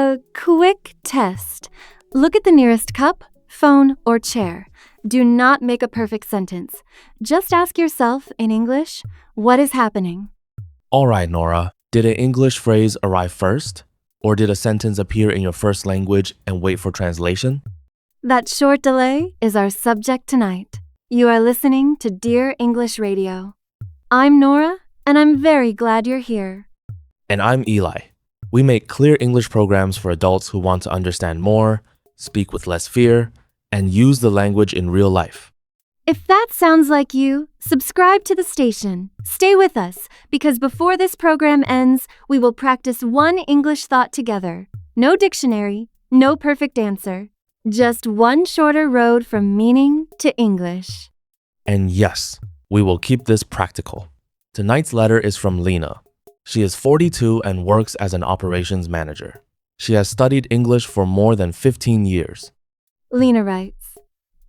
A quick test. Look at the nearest cup, phone, or chair. Do not make a perfect sentence. Just ask yourself in English, what is happening? All right, Nora. Did an English phrase arrive first? Or did a sentence appear in your first language and wait for translation? That short delay is our subject tonight. You are listening to Dear English Radio. I'm Nora, and I'm very glad you're here. And I'm Eli. We make clear English programs for adults who want to understand more, speak with less fear, and use the language in real life. If that sounds like you, subscribe to the station. Stay with us, because before this program ends, we will practice one English thought together. No dictionary, no perfect answer. Just one shorter road from meaning to English. And yes, we will keep this practical. Tonight's letter is from Lena. She is 42 and works as an operations manager. She has studied English for more than 15 years. Lena writes,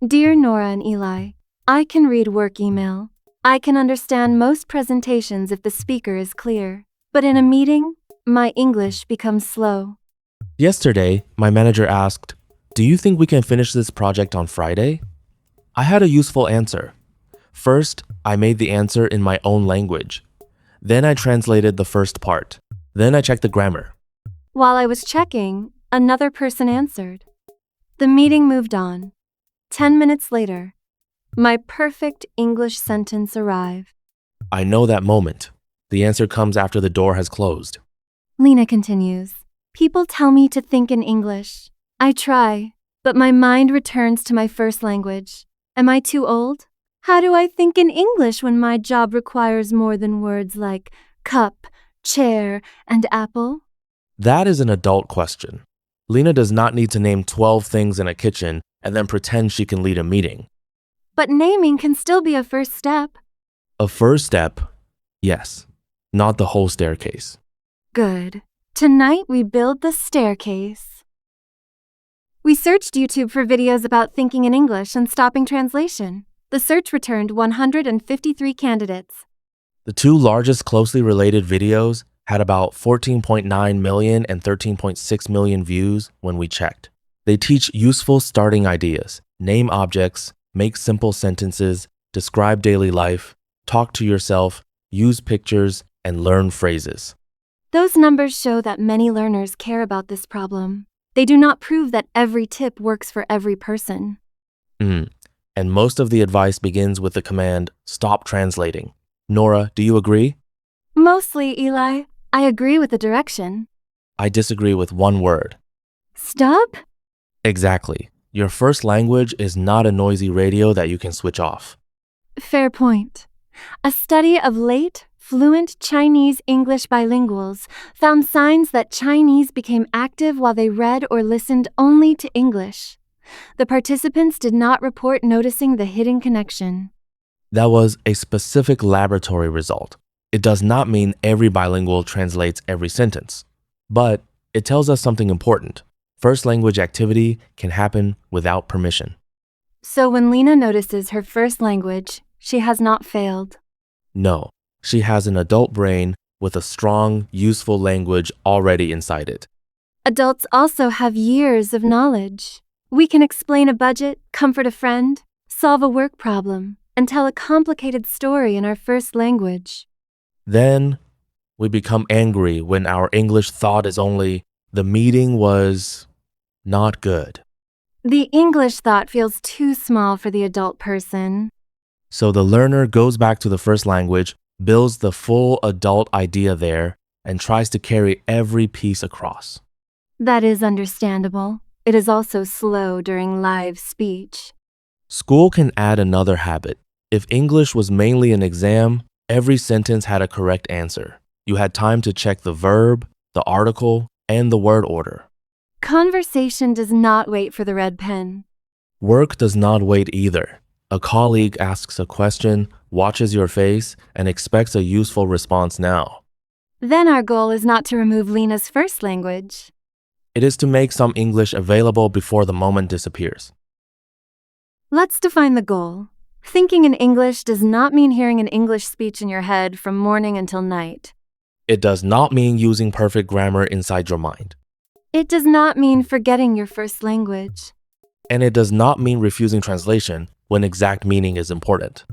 Dear Nora and Eli, I can read work email. I can understand most presentations if the speaker is clear. But in a meeting, my English becomes slow. Yesterday, my manager asked, "Do you think we can finish this project on Friday?" I had a useful answer. First, I made the answer in my own language. Then I translated the first part. Then I checked the grammar. While I was checking, another person answered. The meeting moved on. 10 minutes later, my perfect English sentence arrived. I know that moment. The answer comes after the door has closed. Lena continues, People tell me to think in English. I try, but my mind returns to my first language. Am I too old? How do I think in English when my job requires more than words like cup, chair, and apple? That is an adult question. Lena does not need to name 12 things in a kitchen and then pretend she can lead a meeting. But naming can still be a first step. A first step, yes, not the whole staircase. Good. Tonight we build the staircase. We searched YouTube for videos about thinking in English and stopping translation. The search returned 153 candidates. The two largest closely related videos had about 14.9 million and 13.6 million views when we checked. They teach useful starting ideas, name objects, make simple sentences, describe daily life, talk to yourself, use pictures, and learn phrases. Those numbers show that many learners care about this problem. They do not prove that every tip works for every person. And most of the advice begins with the command, stop translating. Nora, do you agree? Mostly, Eli. I agree with the direction. I disagree with one word. Stop? Exactly. Your first language is not a noisy radio that you can switch off. Fair point. A study of late, fluent Chinese-English bilinguals found signs that Chinese became active while they read or listened only to English. The participants did not report noticing the hidden connection. That was a specific laboratory result. It does not mean every bilingual translates every sentence, but it tells us something important. First language activity can happen without permission. So when Lena notices her first language, she has not failed. No, she has an adult brain with a strong, useful language already inside it. Adults also have years of knowledge. We can explain a budget, comfort a friend, solve a work problem, and tell a complicated story in our first language. Then we become angry when our English thought is only, the meeting was not good. The English thought feels too small for the adult person. So the learner goes back to the first language, builds the full adult idea there, and tries to carry every piece across. That is understandable. It is also slow during live speech. School can add another habit. If English was mainly an exam, every sentence had a correct answer. You had time to check the verb, the article, and the word order. Conversation does not wait for the red pen. Work does not wait either. A colleague asks a question, watches your face, and expects a useful response now. Then our goal is not to remove Lena's first language. It is to make some English available before the moment disappears. Let's define the goal. Thinking in English does not mean hearing an English speech in your head from morning until night. It does not mean using perfect grammar inside your mind. It does not mean forgetting your first language. And it does not mean refusing translation when exact meaning is important.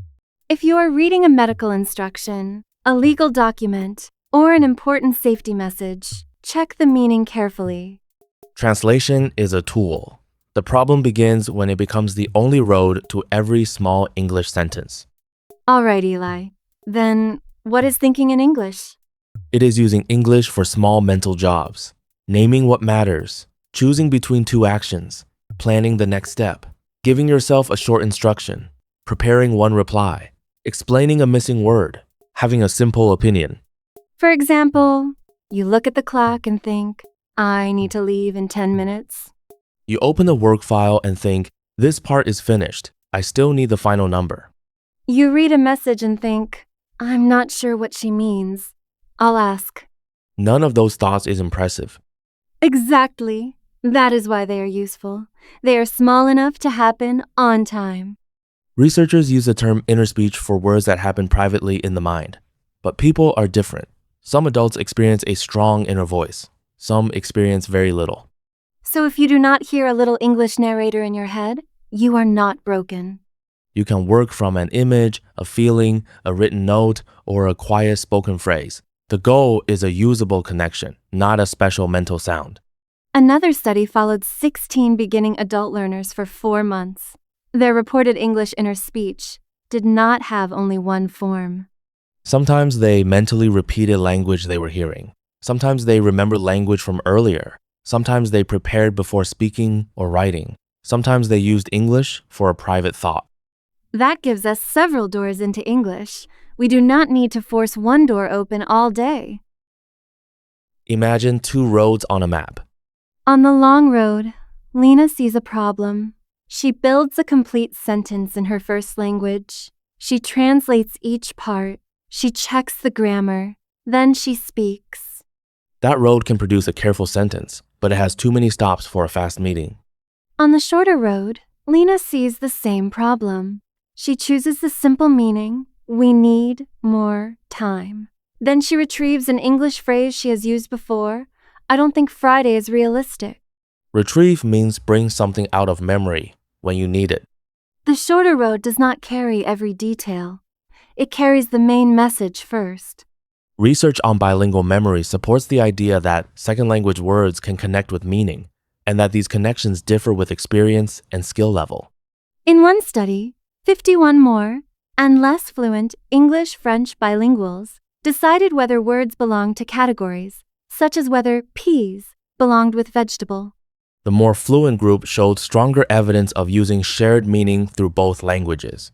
If you are reading a medical instruction, a legal document, or an important safety message, check the meaning carefully. Translation is a tool. The problem begins when it becomes the only road to every small English sentence. All right, Eli. Then, what is thinking in English? It is using English for small mental jobs, naming what matters, choosing between two actions, planning the next step, giving yourself a short instruction, preparing one reply, explaining a missing word, having a simple opinion. For example, you look at the clock and think, I need to leave in 10 minutes. You open the work file and think, this part is finished. I still need the final number. You read a message and think, I'm not sure what she means. I'll ask. None of those thoughts is impressive. Exactly. That is why they are useful. They are small enough to happen on time. Researchers use the term inner speech for words that happen privately in the mind. But people are different. Some adults experience a strong inner voice. Some experience very little. So if you do not hear a little English narrator in your head, you are not broken. You can work from an image, a feeling, a written note, or a quiet spoken phrase. The goal is a usable connection, not a special mental sound. Another study followed 16 beginning adult learners for 4 months. Their reported English inner speech did not have only one form. Sometimes they mentally repeated language they were hearing. Sometimes they remembered language from earlier. Sometimes they prepared before speaking or writing. Sometimes they used English for a private thought. That gives us several doors into English. We do not need to force one door open all day. Imagine 2 roads on a map. On the long road, Lena sees a problem. She builds a complete sentence in her first language. She translates each part. She checks the grammar. Then she speaks. That road can produce a careful sentence, but it has too many stops for a fast meeting. On the shorter road, Lena sees the same problem. She chooses the simple meaning, we need more time. Then she retrieves an English phrase she has used before. I don't think Friday is realistic. Retrieve means bring something out of memory when you need it. The shorter road does not carry every detail. It carries the main message first. Research on bilingual memory supports the idea that second language words can connect with meaning, and that these connections differ with experience and skill level. In one study, 51 more and less fluent English-French bilinguals decided whether words belonged to categories, such as whether peas belonged with vegetable. The more fluent group showed stronger evidence of using shared meaning through both languages.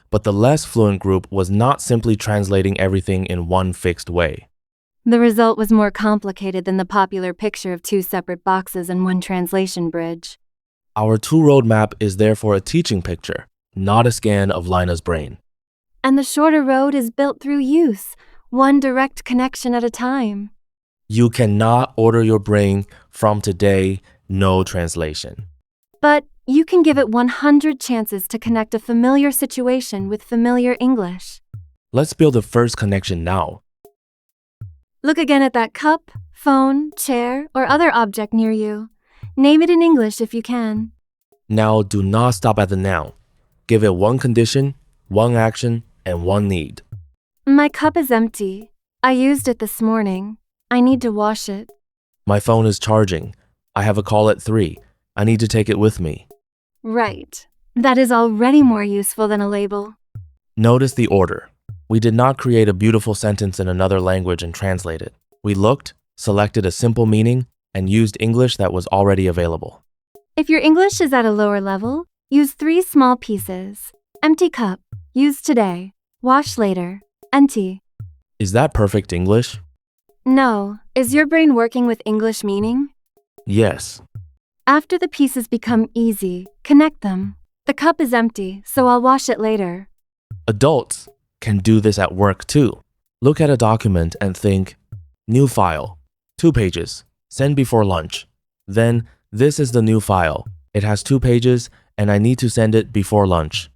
But the less fluent group was not simply translating everything in one fixed way. The result was more complicated than the popular picture of 2 separate boxes and 1 translation bridge. Our 2-road map is therefore a teaching picture, not a scan of Lina's brain. And the shorter road is built through use, 1 direct connection at a time. You cannot order your brain from today, no translation. But you can give it 100 chances to connect a familiar situation with familiar English. Let's build the first connection now. Look again at that cup, phone, chair, or other object near you. Name it in English if you can. Now do not stop at the noun. Give it 1 condition, 1 action, and 1 need. My cup is empty. I used it this morning. I need to wash it. My phone is charging. I have a call at 3. I need to take it with me. Right. That is already more useful than a label. Notice the order. We did not create a beautiful sentence in another language and translate it. We looked, selected a simple meaning, and used English that was already available. If your English is at a lower level, use 3 small pieces. Empty cup, use today. Wash later, empty. Is that perfect English? No. Is your brain working with English meaning? Yes. After the pieces become easy, connect them. The cup is empty, so I'll wash it later. Adults can do this at work too. Look at a document and think, new file, 2 pages, send before lunch. Then, this is the new file. It has 2 pages and I need to send it before lunch.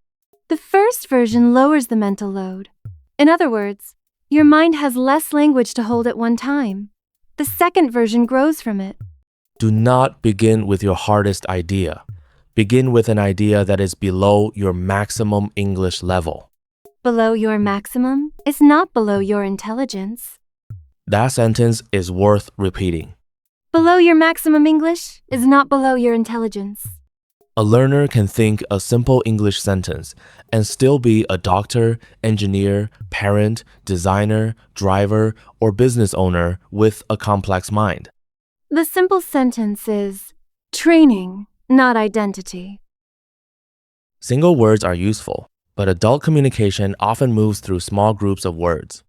The first version lowers the mental load. In other words, your mind has less language to hold at one time. The second version grows from it. Do not begin with your hardest idea. Begin with an idea that is below your maximum English level. Below your maximum is not below your intelligence. That sentence is worth repeating. Below your maximum English is not below your intelligence. A learner can think a simple English sentence and still be a doctor, engineer, parent, designer, driver, or business owner with a complex mind. The simple sentence is training, not identity. Single words are useful, but adult communication often moves through small groups of words.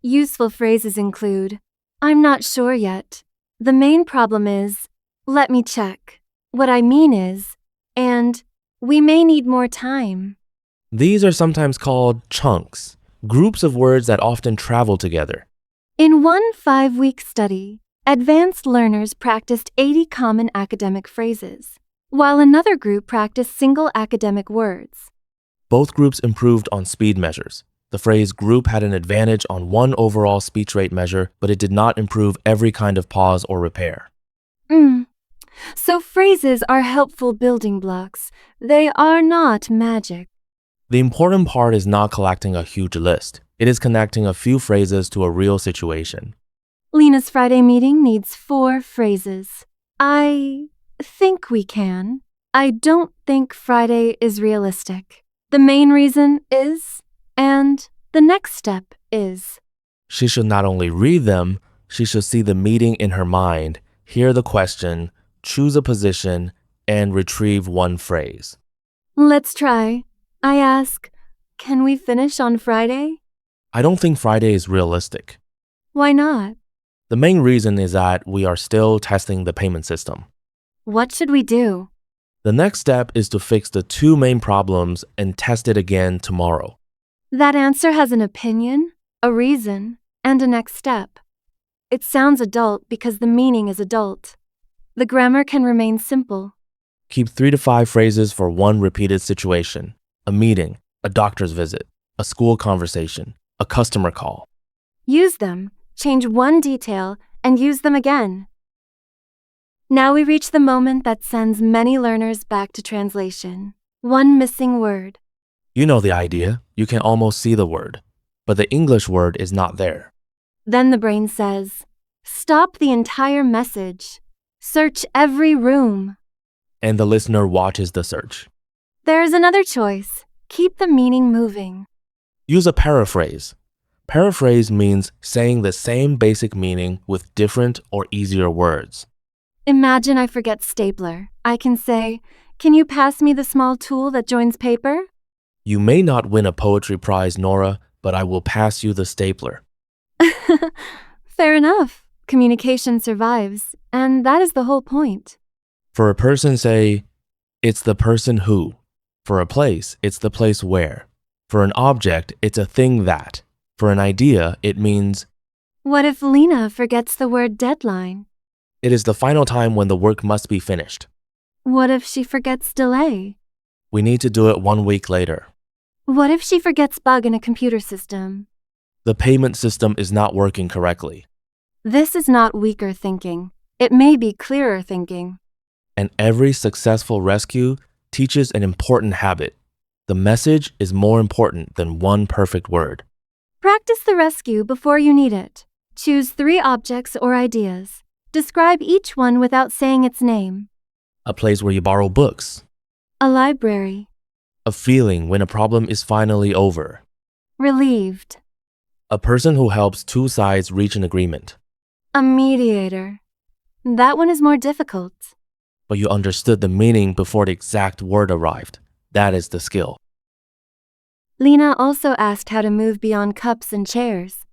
Useful phrases include, I'm not sure yet. The main problem is, let me check. What I mean is, and we may need more time. These are sometimes called chunks, groups of words that often travel together. In one 5-week study, advanced learners practiced 80 common academic phrases, while another group practiced single academic words. Both groups improved on speed measures. The phrase group had an advantage on one overall speech rate measure, but it did not improve every kind of pause or repair. So phrases are helpful building blocks. They are not magic. The important part is not collecting a huge list. It is connecting a few phrases to a real situation. Lena's Friday meeting needs 4 phrases. I think we can. I don't think Friday is realistic. The main reason is, and the next step is. She should not only read them, she should see the meeting in her mind, hear the question, choose a position, and retrieve one phrase. Let's try. I ask, can we finish on Friday? I don't think Friday is realistic. Why not? The main reason is that we are still testing the payment system. What should we do? The next step is to fix the 2 main problems and test it again tomorrow. That answer has an opinion, a reason, and a next step. It sounds adult because the meaning is adult. The grammar can remain simple. Keep 3 to 5 phrases for one repeated situation: a meeting, a doctor's visit, a school conversation, a customer call. Use them, change one detail, and use them again. Now we reach the moment that sends many learners back to translation. One missing word. You know the idea. You can almost see the word, but the English word is not there. Then the brain says, stop the entire message. Search every room. And the listener watches the search. There's another choice. Keep the meaning moving. Use a paraphrase. Paraphrase means saying the same basic meaning with different or easier words. Imagine I forget stapler. I can say, can you pass me the small tool that joins paper? You may not win a poetry prize, Nora, but I will pass you the stapler. Fair enough. Communication survives, and that is the whole point. For a person, say, it's the person who. For a place, it's the place where. For an object, it's a thing that. For an idea, it means, what if Lena forgets the word deadline? it is the final time when the work must be finished. What if she forgets delay? We need to do it 1 week later. What if she forgets bug in a computer system? The payment system is not working correctly. This is not weaker thinking. It may be clearer thinking. And every successful rescue teaches an important habit. The message is more important than one perfect word. Practice the rescue before you need it. Choose 3 objects or ideas. Describe each one without saying its name. A place where you borrow books. A library. A feeling when a problem is finally over. Relieved. A person who helps 2 sides reach an agreement. A mediator. That one is more difficult. But you understood the meaning before the exact word arrived. That is the skill. Lena also asked how to move beyond cups and chairs.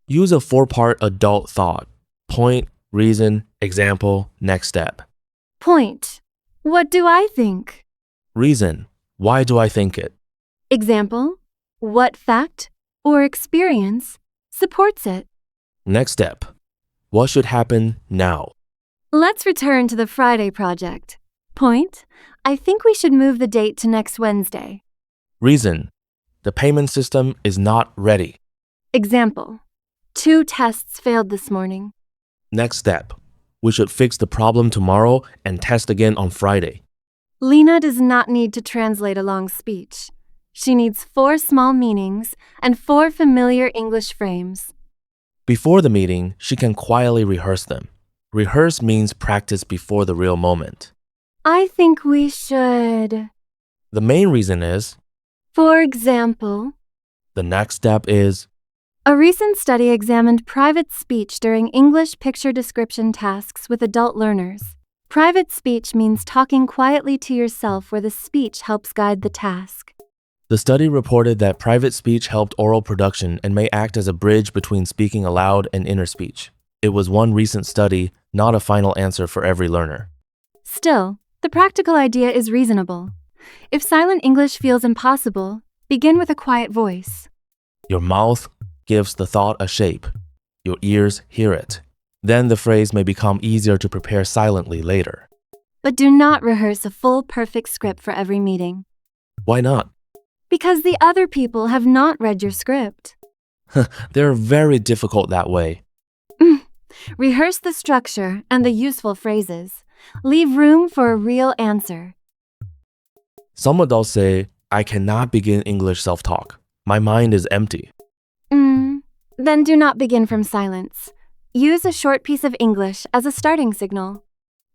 Use a 4-part adult thought. Point, reason, example, next step. Point. What do I think? Reason. Why do I think it? Example. What fact or experience supports it? Next step. What should happen now? Let's return to the Friday project. Point. I think we should move the date to next Wednesday. Reason. The payment system is not ready. Example. 2 tests failed this morning. Next step. We should fix the problem tomorrow and test again on Friday. Lena does not need to translate a long speech. She needs 4 small meanings and 4 familiar English frames. Before the meeting, she can quietly rehearse them. Rehearse means practice before the real moment. I think we should. The main reason is, For example, the next step is, a recent study examined private speech during English picture description tasks with adult learners. Private speech means talking quietly to yourself where the speech helps guide the task. the study reported that private speech helped oral production and may act as a bridge between speaking aloud and inner speech. It was one recent study, not a final answer for every learner. Still, the practical idea is reasonable. If silent English feels impossible, begin with a quiet voice. Your mouth gives the thought a shape. Your ears hear it. Then the phrase may become easier to prepare silently later. But do not rehearse a full perfect script for every meeting. Why not? Because the other people have not read your script. They're very difficult that way. Rehearse the structure and the useful phrases. Leave room for a real answer. Some adults say, I cannot begin English self-talk. My mind is empty. Then do not begin from silence. Use a short piece of English as a starting signal.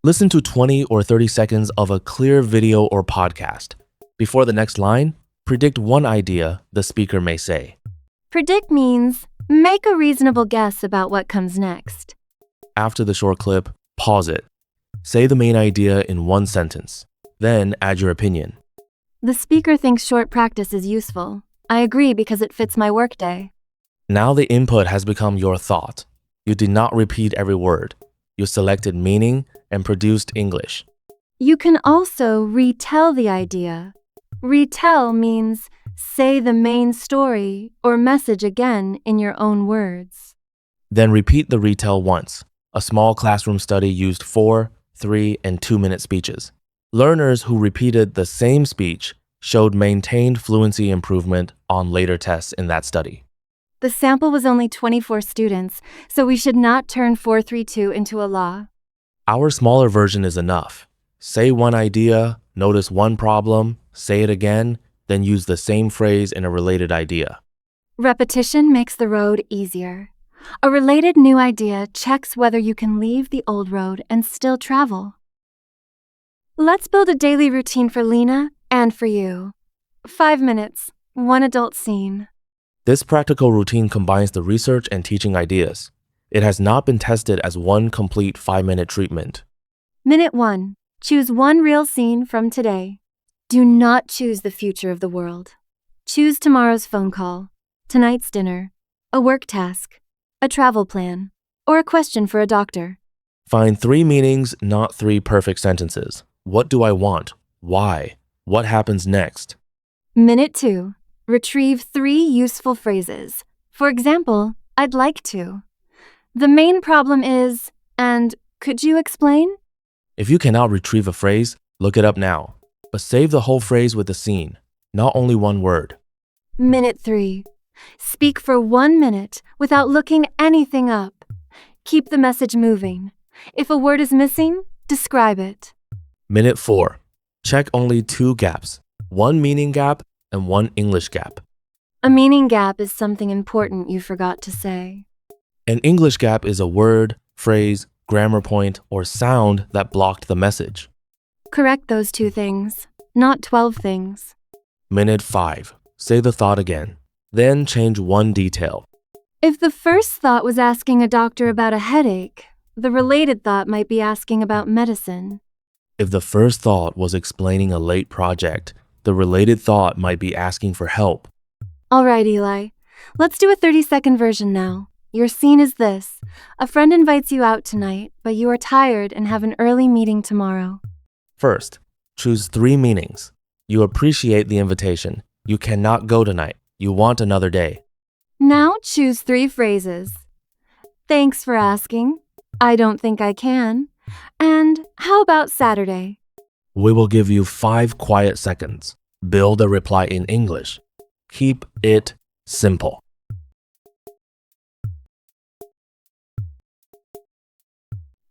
Listen to 20 or 30 seconds of a clear video or podcast. Before the next line, predict one idea the speaker may say. Predict means make a reasonable guess about what comes next. After the short clip, pause it. Say the main idea in one sentence. Then add your opinion. The speaker thinks short practice is useful. I agree because it fits my workday. Now the input has become your thought. You did not repeat every word. You selected meaning and produced English. You can also retell the idea. Retell means say the main story or message again in your own words. Then repeat the retell once. A small classroom study used 4, 3, and 2-minute speeches. Learners who repeated the same speech showed maintained fluency improvement on later tests in that study. The sample was only 24 students, so we should not turn 432 into a law. Our smaller version is enough. Say one idea, notice one problem, say it again, then use the same phrase in a related idea. Repetition makes the road easier. A related new idea checks whether you can leave the old road and still travel. Let's build a daily routine for Lena and for you. 5 minutes, 1 adult scene. This practical routine combines the research and teaching ideas. It has not been tested as one complete 5-minute treatment. Minute 1. Choose one real scene from today. Do not choose the future of the world. Choose tomorrow's phone call, tonight's dinner, a work task, a travel plan, or a question for a doctor. Find 3 meanings, not 3 perfect sentences. What do I want? Why? What happens next? Minute 2. Retrieve 3 useful phrases. For example, I'd like to. The main problem is, and could you explain? If you cannot retrieve a phrase, look it up now. But save the whole phrase with the scene, not only one word. Minute 3. Speak for 1 minute without looking anything up. Keep the message moving. If a word is missing, describe it. Minute 4. Check only 2 gaps, 1 meaning gap and 1 English gap. A meaning gap is something important you forgot to say. An English gap is a word, phrase, grammar point, or sound that blocked the message. Correct those 2 things, not 12 things. Minute 5. Say the thought again. Then change 1 detail. If the first thought was asking a doctor about a headache, the related thought might be asking about medicine. If the first thought was explaining a late project, the related thought might be asking for help. All right, Eli. Let's do a 30-second version now. Your scene is this. A friend invites you out tonight, but you are tired and have an early meeting tomorrow. First, choose 3 meanings. You appreciate the invitation. You cannot go tonight. You want another day. Now choose 3 phrases. Thanks for asking. I don't think I can. And how about Saturday? We will give you 5 quiet seconds. Build a reply in English. Keep it simple.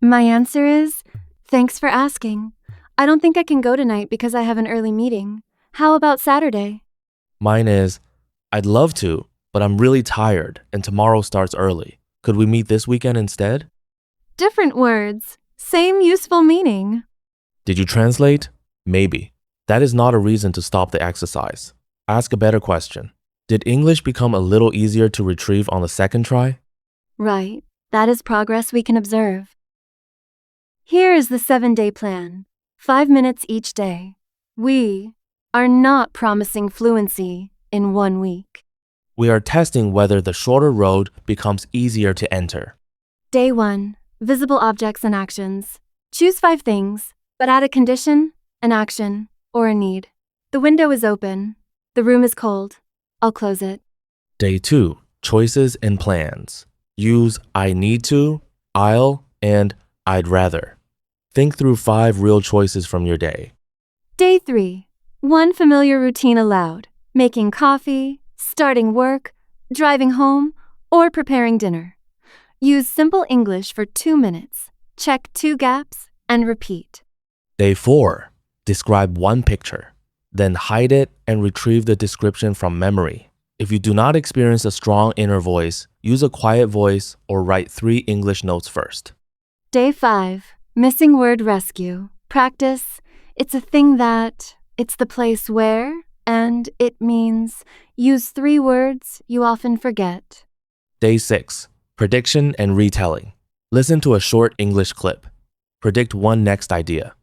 My answer is, thanks for asking. I don't think I can go tonight because I have an early meeting. How about Saturday? Mine is, I'd love to, but I'm really tired and tomorrow starts early. Could we meet this weekend instead? Different words, same useful meaning. Did you translate? Maybe. That is not a reason to stop the exercise. Ask a better question. Did English become a little easier to retrieve on the second try? Right, that is progress we can observe. Here is the 7-day plan, 5 minutes each day. We are not promising fluency in 1 week. We are testing whether the shorter road becomes easier to enter. Day 1, visible objects and actions. Choose 5 things, but add a condition, an action, or a need. The window is open. The room is cold. I'll close it. Day 2, choices and plans. Use I need to, I'll, and I'd rather. Think through 5 real choices from your day. Day 3, 1 familiar routine aloud. Making coffee, starting work, driving home, or preparing dinner. Use simple English for 2 minutes. Check 2 gaps and repeat. Day 4, describe 1 picture. Then hide it and retrieve the description from memory. If you do not experience a strong inner voice, use a quiet voice or write 3 English notes first. Day 5, missing word rescue. Practice, it's a thing that, it's the place where, and it means. Use 3 words you often forget. Day 6, prediction and retelling. Listen to a short English clip. Predict 1 next idea.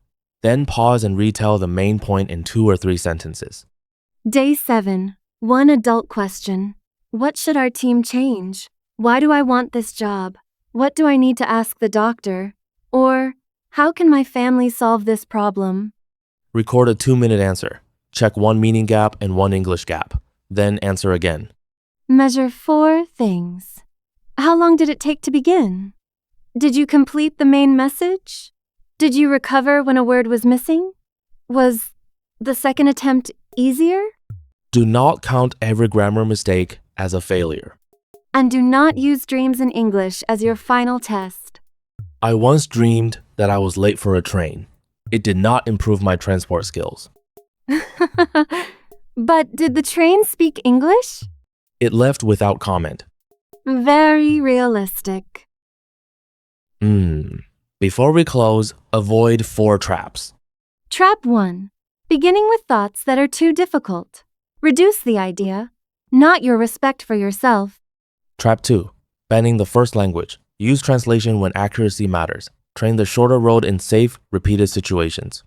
Then pause and retell the main point in 2 or 3 sentences. Day 7, 1 adult question. What should our team change? Why do I want this job? What do I need to ask the doctor? Or, how can my family solve this problem? Record a 2-minute answer. Check 1 meaning gap and 1 English gap. Then answer again. Measure 4 things. How long did it take to begin? Did you complete the main message? Did you recover when a word was missing? Was the second attempt easier? Do not count every grammar mistake as a failure. And do not use dreams in English as your final test. I once dreamed that I was late for a train. It did not improve my transport skills. But did the train speak English? It left without comment. Very realistic. Before we close, avoid 4 traps. Trap 1. Beginning with thoughts that are too difficult. Reduce the idea, not your respect for yourself. Trap 2. Banning the first language. Use translation when accuracy matters. Train the shorter road in safe, repeated situations.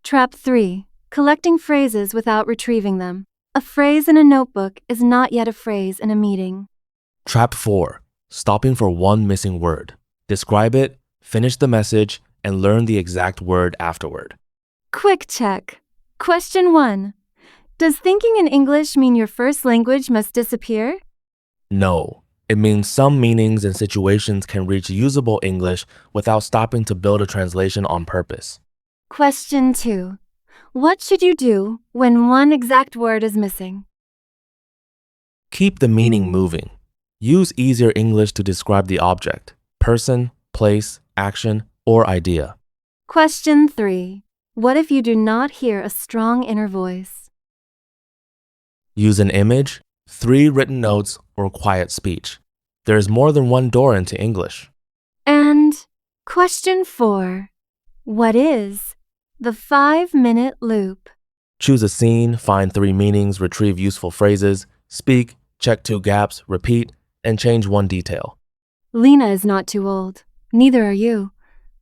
Trap 3. Collecting phrases without retrieving them. A phrase in a notebook is not yet a phrase in a meeting. Trap 4. Stopping for 1 missing word. Describe it, finish the message, and learn the exact word afterward. Quick check. Question 1. Does thinking in English mean your first language must disappear? No. It means some meanings and situations can reach usable English without stopping to build a translation on purpose. Question 2. What should you do when 1 exact word is missing? Keep the meaning moving. Use easier English to describe the object, person, place, action, or idea. Question 3. What if you do not hear a strong inner voice? Use an image, 3 written notes, or quiet speech. There is more than 1 door into English. And question 4. What is the 5-minute loop? Choose a scene, find 3 meanings, retrieve useful phrases, speak, check 2 gaps, repeat, and change 1 detail. Lena is not too old. Neither are you.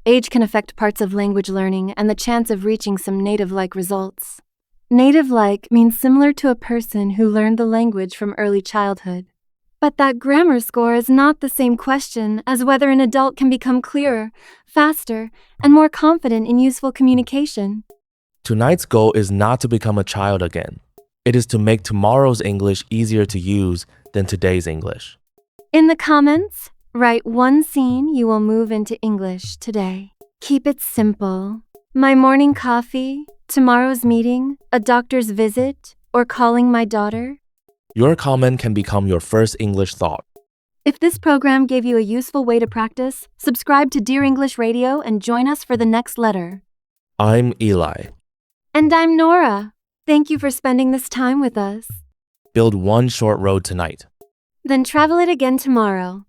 Age can affect parts of language learning and the chance of reaching some native-like results. Native-like means similar to a person who learned the language from early childhood. But that grammar score is not the same question as whether an adult can become clearer, faster, and more confident in useful communication. Tonight's goal is not to become a child again. It is to make tomorrow's English easier to use than today's English. In the comments, write 1 scene you will move into English today. Keep it simple. My morning coffee, tomorrow's meeting, a doctor's visit, or calling my daughter. Your comment can become your first English thought. If this program gave you a useful way to practice, subscribe to Dear English Radio and join us for the next letter. I'm Eli. And I'm Nora. Thank you for spending this time with us. Build one short road tonight. Then travel it again tomorrow.